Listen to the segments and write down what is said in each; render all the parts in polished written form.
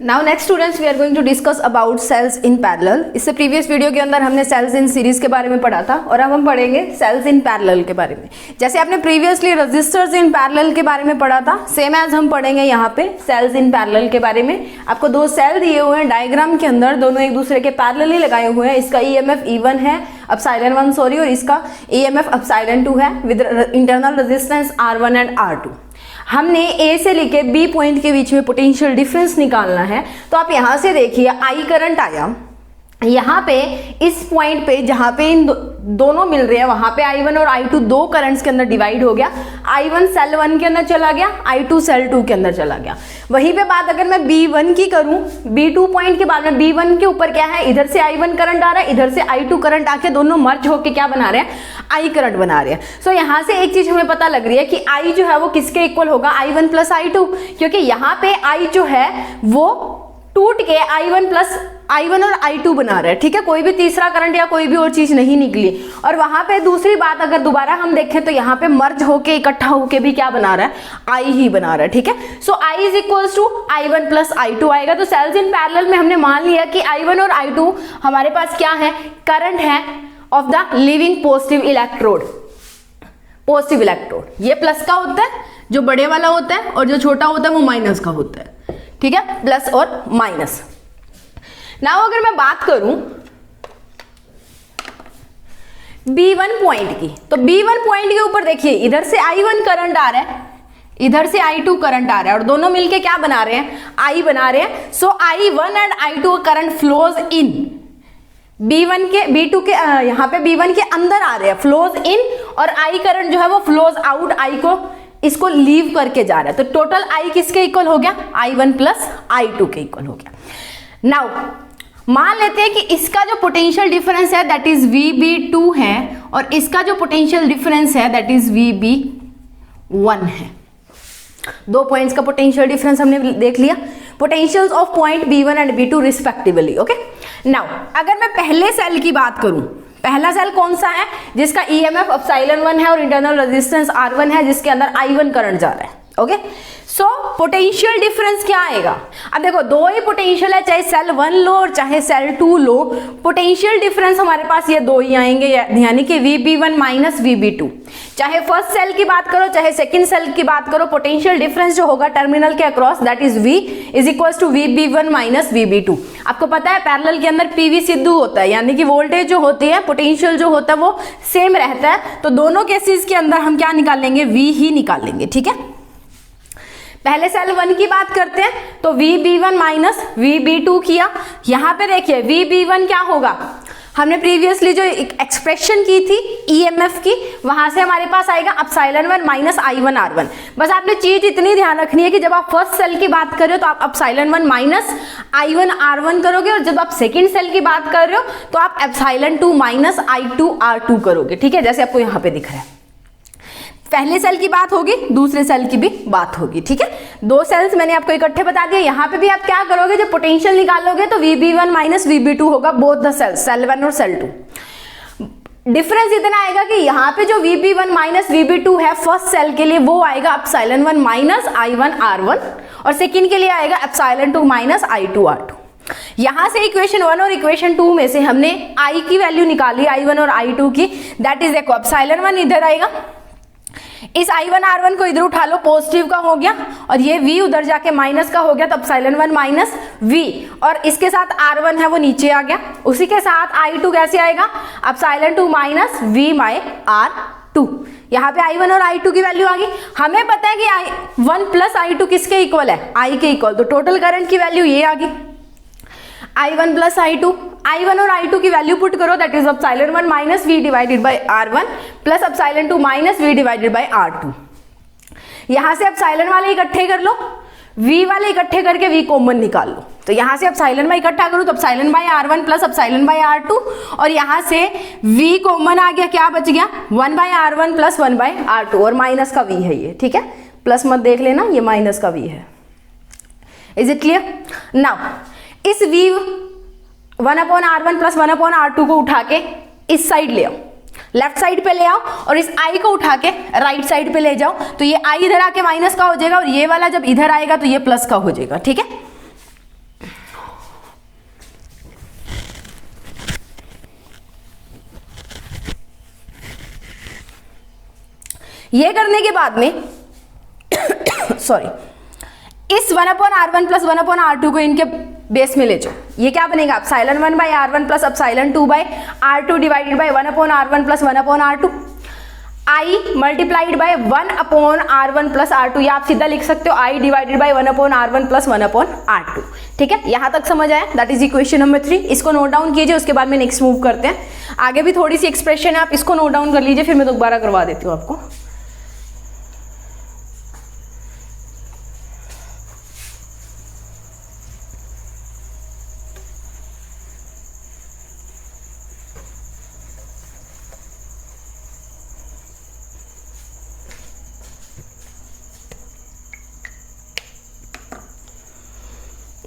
Now next students we are going to discuss about cells in parallel. इससे previous video के अंदर हमने sales in series के बारे में पढ़ा था और अब हम पढ़ेंगे सेल्स इन पैरेलल के बारे में। जैसे आपने प्रीवियसली रजिस्टर्स इन पैरेलल के बारे में पढ़ा था, सेम एज हम पढ़ेंगे यहाँ पे सेल्स इन पैरेलल के बारे में। आपको दो सेल दिए हुए हैं डायग्राम के अंदर, दोनों एक दूसरे के पैरेलली लगाए हुए हैं। इसका EMF E1 है एप्सिलॉन 1 सॉरी, और इसका EMF एप्सिलॉन 2 है with internal resistance R1 and R2। हमने A से लेके B पॉइंट के बीच में पोटेंशियल डिफरेंस निकालना है। तो आप यहाँ से देखिए I करंट आया यहाँ पे, इस पॉइंट पे जहाँ पे इन दोनों मिल रहे हैं वहाँ पे I1 और I2 दो करंट्स के अंदर डिवाइड हो गया। I1 सेल 1 के अंदर चला गया, I2 सेल 2 के अंदर चला गया। वहीं पे बात अगर मैं B1 की करूँ, B2 पॉइंट के बाद में B1 के ऊपर क्या है, इधर से I1 करंट आ रहा है, इधर से I2 करंट आके दोनों मर्ज होके क्या बना रहे हैं, I करंट बना रहे हैं। सो यहाँ से एक चीज हमें पता लग रही है कि I जो है वो किसके इक्वल होगा, I1 प्लस I2, क्योंकि यहाँ पे I जो है वो टूट के I1 और I2 बना रहा है। ठीक है, कोई भी तीसरा करंट या कोई भी और चीज नहीं निकली। और वहां पे दूसरी बात अगर दोबारा हम देखें तो यहाँ पे मर्ज होके इकट्ठा होके भी क्या बना रहा है, I ही बना रहा है। ठीक है, so I is equals to I1 plus I2 आएगा। तो सेल्स इन पैरेलल में हमने मान लिया कि I1 और I2 हमारे पास क्या है, करंट है of the living positive electrode. Positive electrode ये प्लस का होता है, जो बड़े वाला होता है, और जो छोटा होता है वो माइनस का होता है। ठीक है, प्लस और माइनस। नाउ अगर मैं बात करूं B1 पॉइंट की, तो B1 पॉइंट के ऊपर देखिए इधर से I1 करंट आ रहा है, इधर से I2 करंट आ रहा है, और दोनों मिलके क्या बना रहे हैं, I बना रहे हैं। सो I1 and I2 current flows in B1 के B2 के यहाँ पे B1 के अंदर आ रहे हैं, फ्लोज इन, और I करंट जो है वो फ्लोज आउट, I को इसको लीव करके जा रहा है। तो टोटल I किसके इक्वल हो गया, I1 प्लस I2 के इक्वल हो गया। नाउ मान लेते हैं कि इसका जो पोटेंशियल डिफरेंस है दैट इज VB2 है, और इसका जो पोटेंशियल डिफरेंस है दैट इज VB1 है। दो पॉइंट्स का पोटेंशियल डिफरेंस हमने देख लिया, potentials of point B1 and B2 respectively. Okay, now अगर मैं पहले सेल की बात करूं, पहला सेल कौन सा है, जिसका EMF एप्सिलॉन 1 है और इंटरनल रेजिस्टेंस R1 है, जिसके अंदर I1 करंट जा रहा है। ओके, सो पोटेंशियल डिफरेंस क्या आएगा। अब देखो दो ही पोटेंशियल है, चाहे सेल 1 लो और चाहे सेल 2 लो, पोटेंशियल डिफरेंस हमारे पास ये दो ही आएंगे, यानी कि VB1 माइनस VB2। चाहे फर्स्ट सेल की बात करो चाहे सेकंड सेल की बात करो, पोटेंशियल डिफरेंस जो होगा टर्मिनल के across that is V is equals to VB1 minus VB2। आपको पता है पैरेलल के अंदर PV सिद्धू होता है, यानी कि वोल्टेज जो होती है, पोटेंशियल जो होता है वो सेम रहता है। तो दोनों केसेस के अंदर हम क्या निकालेंगे, V ही निकालेंगे। ठीक है, पहले सेल 1 की बात करते हैं, तो VB1 माइनस VB2 किया। यहां पे देखिए VB1 क्या होगा, हमने प्रीवियसली जो एक्सप्रेशन की थी EMF की, वहां से हमारे पास आएगा एप्सिलॉन 1 माइनस I1 R1। बस आपने चीज इतनी ध्यान रखनी है कि जब आप फर्स्ट सेल की बात कर रहे हो तो आप एप्सिलॉन 1 माइनस I1 R1 करोगे, और जब आप सेकंड सेल की बात कर रहे हो तो आप एप्सिलॉन 2 माइनस I2 R2 करोगे। ठीक है, जैसे आपको यहाँ पे दिख रहा है, पहले सेल की बात होगी, दूसरे सेल की भी बात होगी। ठीक है, दो सेल्स मैंने आपको इकट्ठे बता दिए। यहाँ पे भी आप क्या करोगे, जब पोटेंशियल निकालोगे तो VB1 माइनस VB2 होगा, बोथ द सेल्स, सेल 1 और सेल 2। डिफरेंस इतना आएगा कि यहाँ पे जो VB1 माइनस VB2 है फर्स्ट सेल के लिए, वो आएगा एप्सिलॉन 1 माइनस I1 R1, और सेकेंड के लिए आएगा एप्सिलॉन 2 माइनस I2 R2। यहां से इक्वेशन 1 और इक्वेशन 2 में से हमने I की वैल्यू निकाली, I1 और I2 की, दैट इज देखो एप्सिलॉन 1 इधर आएगा, इस I1 R1 को इधर उठा लो, पॉजिटिव का हो गया, और ये V उधर जाके माइनस का हो गया, तो एप्सिलॉन 1 माइनस V, और इसके साथ R1 है वो नीचे आ गया। उसी के साथ I2 कैसे आएगा, epsilon 2 minus V bye R2। यहाँ पे I1 और I2 की वैल्यू आ गई। हमें पता है कि I1 प्लस I2 किसके इक्वल है, I के इक्वल, तो टोटल करंट की वैल्यू ये आ गई, I1 प्लस I2। I1 और I2 की वैल्यू पुट करो, that is epsilon 1 minus V divided by R1 plus epsilon 2 minus V divided by R2। यहां से एप्सिलॉन वाले इकट्ठे कर लो, V वाले इकट्ठे करके V कॉमन निकाल लो। तो यहां से एप्सिलॉन में इकट्ठा करूं तो epsilon bye R1 plus epsilon bye R2, और यहां से V कॉमन आ गया, क्या बच गया, 1 bye R1 plus 1 bye R2, और माइनस का V है ये। ठीक है, प्लस मत देख लेना, ये माइनस का V है। Is it clear. नाउ इस V 1 upon R1 plus 1 upon R2 को उठा के इस साइड ले आओ, लेफ्ट साइड पे ले आओ, और इस I को उठा के राइट साइड पे ले जाओ, तो ये I इधर आके माइनस का हो जाएगा, और ये वाला जब इधर आएगा तो ये प्लस का हो जाएगा। ठीक है, ये करने के बाद में सॉरी, इस 1/r1 प्लस 1/r2 को इनके बेस में ले जाओ, ये क्या बनेगा epsilon 1/r1 plus epsilon 2/r2 divided by 1/r1 plus 1/r2, i multiplied by 1/r1 plus r2, या आप सीधा लिख सकते हो i divided by 1/r1 plus 1/r2। ठीक है, यहां तक समझ आया? That is equation number 3। इसको नोट डाउन कीजिए, उसके बाद में नेक्स्ट मूव करते हैं। आगे भी थोड़ी सी एक्सप्रेशन है, आप इसको नोट डाउन कर लीजिए, फिर मैं दोबारा करवा देती हूँ आपको।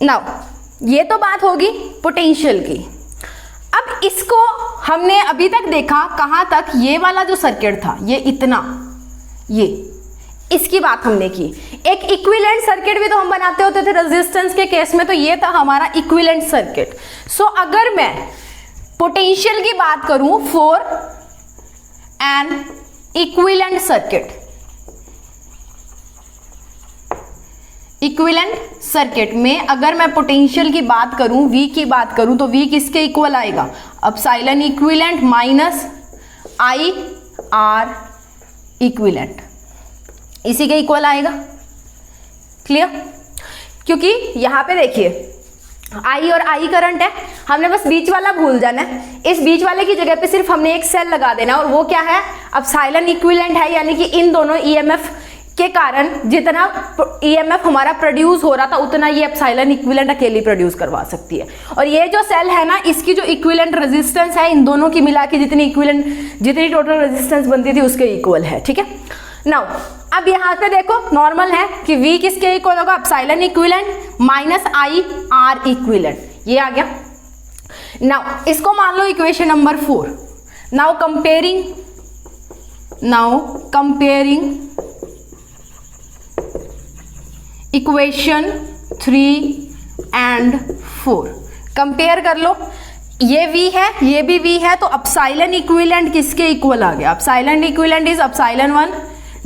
नाउ ये तो बात होगी पोटेंशियल की। अब इसको हमने अभी तक देखा कहां तक, ये वाला जो सर्किट था ये इतना, ये इसकी बात हमने की। एक इक्विवेलेंट सर्किट भी तो हम बनाते होते थे रेजिस्टेंस के केस में, तो ये था हमारा इक्विवेलेंट सर्किट। सो अगर मैं पोटेंशियल की बात करूं for an equivalent circuit, equivalent circuit में अगर मैं पोटेंशियल की बात करूं, V की बात करूं, तो V किसके इक्वल आएगा? Epsilon equivalent minus I R equivalent, इसी के इक्वल आएगा। क्लियर? क्योंकि यहां पे देखिए I और I करंट है, हमने बस बीच वाला भूल जाना है। इस बीच वाले की जगह पे सिर्फ हमने एक सेल लगा देना, और वो क्या है? एप्सिलॉन इक्विवेलेंट है, यानी कि इन दोनों EMF के कारण जितना EMF हमारा प्रोड्यूस हो रहा था उतना ये एप्सिलॉन इक्विवेलेंट अकेली प्रोड्यूस करवा सकती है। और ये जो सेल है ना, इसकी जो इक्विवेलेंट रेजिस्टेंस है इन दोनों की मिला के जितनी टोटल रेजिस्टेंस बनती थी उसके इक्वल है। ठीक है, नाउ अब यहाँ पे देखो नॉर्मल है कि V किसके इक्वल होगा? Epsilon equivalent minus I R equivalent, ये आ गया। नाउ इसको मान लो equation number 4। Now comparing equation 3 and 4, compare कर लो। ये V है, ये भी V है, तो एप्सिलॉन इक्विवेलेंट किसके इक्वल आ गया? Epsilon equivalent is epsilon 1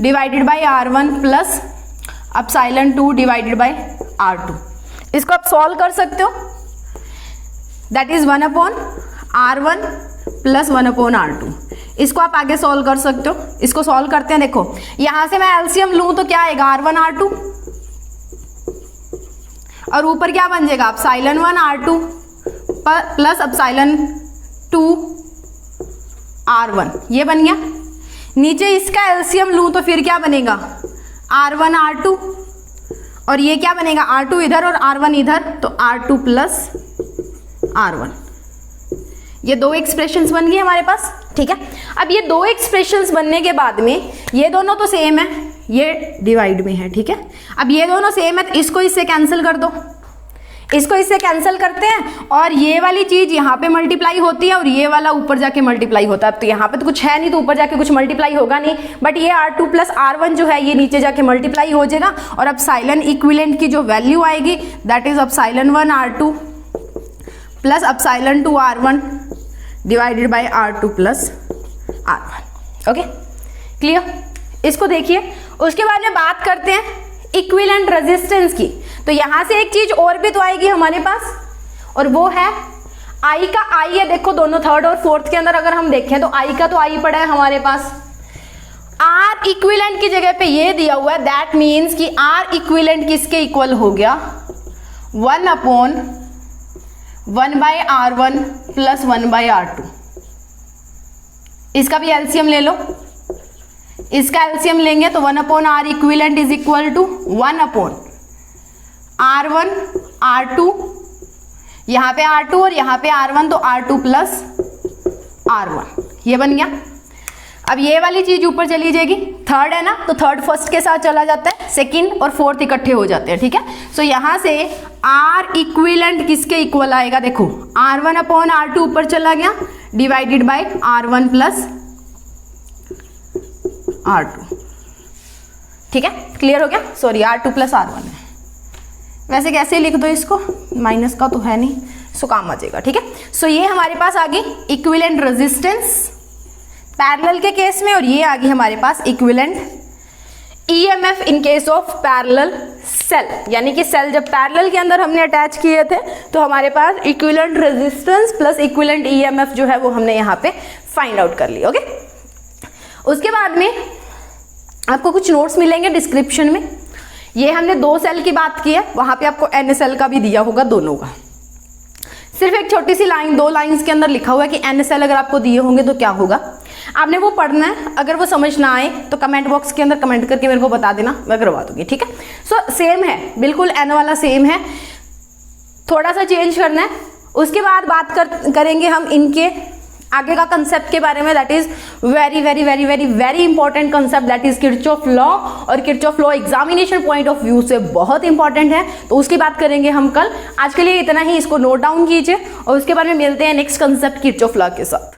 divided by R1 plus epsilon 2 divided by R2। इसको आप सॉल्व कर सकते हो, that is 1/R1 plus 1/R2। इसको आप आगे सॉल्व कर सकते हो। इसको सॉल्व करते हैं, देखो यहां से मैं एलसीएम लूं तो क्या आएगा? R1 R2, और ऊपर क्या बन जाएगा? Epsilon 1 R2 plus epsilon 2 R1, ये बन गया। नीचे इसका एलसीएम लूं तो फिर क्या बनेगा? R1 R2, और ये क्या बनेगा? R2 इधर और R1 इधर, तो R2 प्लस R1। ये दो एक्सप्रेशंस बन गई हमारे पास। ठीक है, अब ये दो एक्सप्रेशंस बनने के बाद में ये दोनों तो सेम है, ये डिवाइड में है। ठीक है, अब ये दोनों सेम है तो इसको इससे कैंसिल कर दो, इसको इससे कैंसिल करते हैं, और ये वाली चीज यहाँ पे मल्टीप्लाई होती है और ये वाला ऊपर जाके मल्टीप्लाई होता है। तो यहाँ पे तो कुछ है नहीं, तो ऊपर जाके कुछ मल्टीप्लाई होगा नहीं, बट ये R2 प्लस R1 जो है ये नीचे जाके मल्टीप्लाई हो जाएगा, और एप्सिलॉन इक्विवेलेंट की जो वैल्यू आएगी that is epsilon 1 R2 plus epsilon 2 R1 divided by R2 plus R1। Okay, clear? इसको देखिए। उसके बाद में बात करते हैं इक्विवेलेंट रेजिस्टेंस की। तो यहां से एक चीज और भी तो आएगी हमारे पास, और वो है I का I है। देखो दोनों थर्ड और फोर्थ के अंदर अगर हम देखें तो I का तो I पड़ा है हमारे पास। R इक्विवेलेंट की जगह पे ये दिया हुआ है, दैट मीन्स कि R इक्विवेलेंट किसके इक्वल हो गया? 1/1/R1 plus 1/R2। इसका भी एलसीएम ले लो। इसका एलसीएम लेंगे तो 1/R equivalent is equal to 1/R1 R2, यहाँ पे R2 और यहाँ पे R1, तो R2 प्लस R1, ये बन गया। अब ये वाली चीज ऊपर चली जाएगी, थर्ड है ना, तो थर्ड फर्स्ट के साथ चला जाता है, सेकंड और फोर्थ इकट्ठे हो जाते हैं। ठीक है, सो यहाँ से R इक्विवेलेंट किसके इक्वल आएगा? देखो R1/R2 ऊपर चला गया divided by R1 plus R2। ठीक है, क्लियर हो गया? सॉरी, R2 प्लस R1 है, वैसे कैसे लिख दो इसको, माइनस का तो है नहीं, सो काम आ जाएगा। ठीक है, सो ये हमारे पास आ गई इक्विवेलेंट रेजिस्टेंस। पैरेलल के केस में, और ये आ गई हमारे पास equivalent EMF in case of parallel cell, यानी कि सेल जब पैरेलल के अंदर हमने अटैच किए थे तो हमारे पास equivalent resistance plus equivalent EMF जो है वो हमने यहाँ पे फाइंड आउट कर ली। ओके, उसके बाद में आपको कुछ नोट्स मिलेंगे डिस्क्रिप्शन में। ये हमने 2 सेल की बात की है, वहां पे आपको NaCl का भी दिया होगा, दोनों का। सिर्फ एक छोटी सी लाइन, 2 लाइंस के अंदर लिखा हुआ है कि NaCl अगर आपको दिए होंगे तो क्या होगा, आपने वो पढ़ना है। अगर वो समझ ना आए तो कमेंट बॉक्स के अंदर कमेंट करके मेरे को बता देना, मैं करवा दूंगी, ठीक है। सो सेम है, बिल्कुल N वाला सेम है, थोड़ा सा चेंज करना है। उसके बाद बात करेंगे हम इनके आगे का कंसेप्ट के बारे में, that is very very very very very important concept, that is Kirchhoff law. और Kirchhoff law examination point of view से बहुत इंपॉर्टेंट है, तो उसकी बात करेंगे हम कल। आज के लिए इतना ही, इसको नोट डाउन कीजिए और उसके बाद में मिलते हैं नेक्स्ट कंसेप्ट किरचॉफ लॉ के साथ।